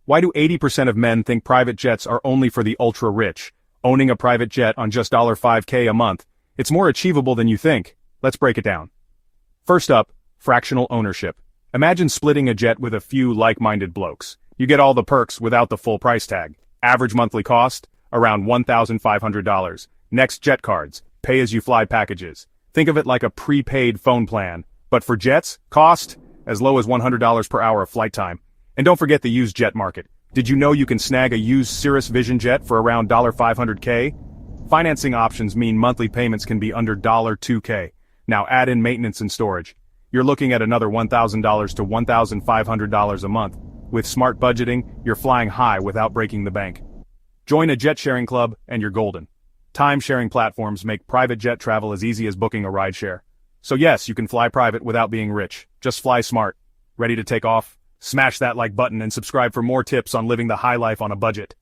Why do 80% of men think private jets are only for the ultra-rich? Owning a private jet on just $5K a month, it's more achievable than you think. Let's break it down. First up, fractional ownership. Imagine splitting a jet with a few like-minded blokes. You get all the perks without the full price tag. Average monthly cost? Around $1,500. Next, jet cards, pay-as-you-fly packages. Think of it like a prepaid phone plan. But for jets, cost? As low as $100 per hour of flight time. And don't forget the used jet market. Did you know you can snag a used Cirrus Vision jet for around $500K? Financing options mean monthly payments can be under $2K. Now add in maintenance and storage. You're looking at another $1,000 to $1,500 a month. With smart budgeting, you're flying high without breaking the bank. Join a jet sharing club and you're golden. Time-sharing platforms make private jet travel as easy as booking a rideshare. So yes, you can fly private without being rich. Just fly smart. Ready to take off? Smash that like button and subscribe for more tips on living the high life on a budget.